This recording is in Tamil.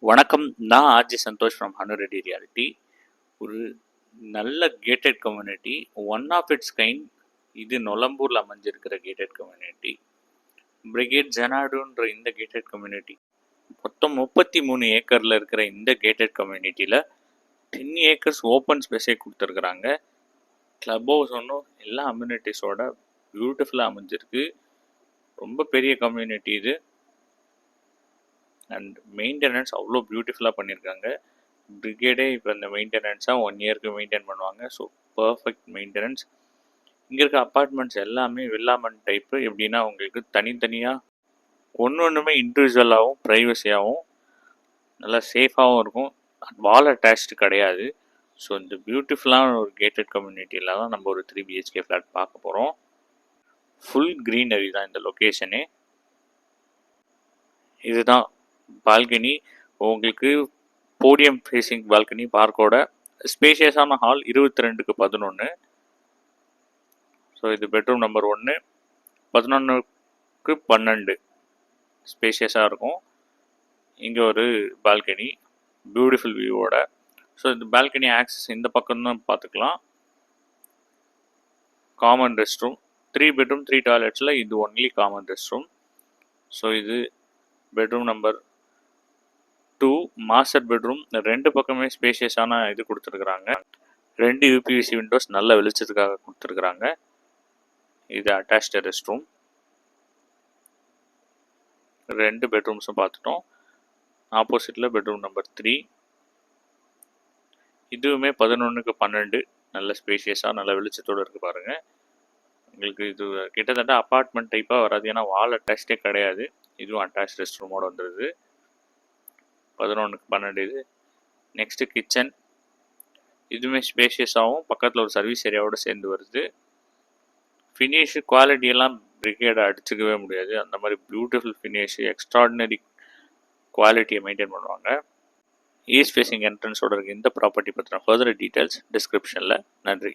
வணக்கம். நான் RJ Santhosh from Hanu Reddy realty. ஒரு நல்ல gated community, one of its kind. இது நொலம்பூரில் அமைஞ்சிருக்கிற கேட்டட் கம்யூனிட்டி, பிரிகேட் ஜெனாடுன்ற இந்த கேட்டட் கம்யூனிட்டி. மொத்தம் 33 ஏக்கரில் இருக்கிற இந்த கேட்டட் கம்யூனிட்டியில் 10 ஏக்கர்ஸ் ஓப்பன் ஸ்பேஸே கொடுத்துருக்குறாங்க. கிளப் ஹவுஸ் ஒன்றும் எல்லா அம்யூனிட்டிஸோட பியூட்டிஃபுல்லாக அமைஞ்சிருக்கு. ரொம்ப பெரிய கம்யூனிட்டி இது. அண்ட் மெயின்டெனன்ஸ் அவ்வளோ பியூட்டிஃபுல்லாக பண்ணியிருக்காங்க. பிரிகேடே இப்போ இந்த மெயின்டெனன்ஸாக 1 இயருக்கு மெயின்டைன் பண்ணுவாங்க. So perfect maintenance. இங்கே இருக்க அப்பார்ட்மெண்ட்ஸ் எல்லாமே வில்லாமன் டைப்பு. எப்படின்னா உங்களுக்கு தனித்தனியாக ஒன்றுமே இண்டிவிஜுவலாகவும் ப்ரைவசியாகவும் நல்லா சேஃபாகவும் இருக்கும். வால் அட்டாச்டு கிடையாது. ஸோ இந்த பியூட்டிஃபுல்லான ஒரு கேட்டட் கம்யூனிட்டியில் தான் நம்ம ஒரு 3 BHK ஃப்ளாட் பார்க்க போகிறோம். ஃபுல் க்ரீனரி தான் இந்த லொக்கேஷனே. இதுதான் பால்கனி. உங்களுக்கு போடியம் ஃபேஸிங் பால்கனி, பார்க்கோட ஸ்பேஷியஸான ஹால் 22க்கு 11. ஸோ இது பெட்ரூம் நம்பர் 1. 11க்கு 12 ஸ்பேஷியஸாக இருக்கும். இங்கே ஒரு பால்கனி பியூட்டிஃபுல் வியூவோட. ஸோ இந்த பால்கனி ஆக்சஸ் இந்த பக்கம் தான் பார்த்துக்கலாம். காமன் ரெஸ்ட் ரூம், 3 பெட்ரூம் 3 டாய்லெட்ஸில் இது only common rest room. So இது பெட்ரூம் நம்பர் 2, மாஸ்டர் பெட்ரூம். 2 பக்கமே ஸ்பேஷியஸான இது கொடுத்துருக்குறாங்க. 2 UPVC விண்டோஸ் நல்ல வெளிச்சத்துக்காக கொடுத்துருக்குறாங்க. இது அட்டாச்டு ரெஸ்ட் ரூம். 2 பெட்ரூம்ஸும் பார்த்துட்டோம். ஆப்போசிட்டில் பெட்ரூம் நம்பர் 3. இதுவுமே 11க்கு 12 நல்ல ஸ்பேஷியஸாக நல்ல வெளிச்சத்தோடு இருக்குது பாருங்கள். உங்களுக்கு இது கிட்டத்தட்ட அப்பார்ட்மெண்ட் டைப்பாக வராது, ஏன்னா வால் அட்டாச்சே கிடையாது. இதுவும் அட்டாச் ரெஸ்ட் ரூமோடு வந்துடுது. 11க்கு 12 இது. Next kitchen. இதுவுமே ஸ்பேஷியஸாகவும் பக்கத்தில் ஒரு சர்வீஸ் ஏரியாவோடு சேர்ந்து வருது. ஃபினிஷு குவாலிட்டியெல்லாம் பிரிகேடை அடிச்சுக்கவே முடியாது. அந்த மாதிரி பியூட்டிஃபுல் ஃபினிஷு, எக்ஸ்ட்ராடினரி குவாலிட்டியை மெயின்டைன் பண்ணுவாங்க. ஈஸ்ட் ஃபேஸிங் என்ட்ரன்ஸோட இருக்குது இந்த ப்ராப்பர்ட்டி பற்றின ஃபர்தர் டீட்டெயில்ஸ் டிஸ்கிரிப்ஷனில். நன்றி.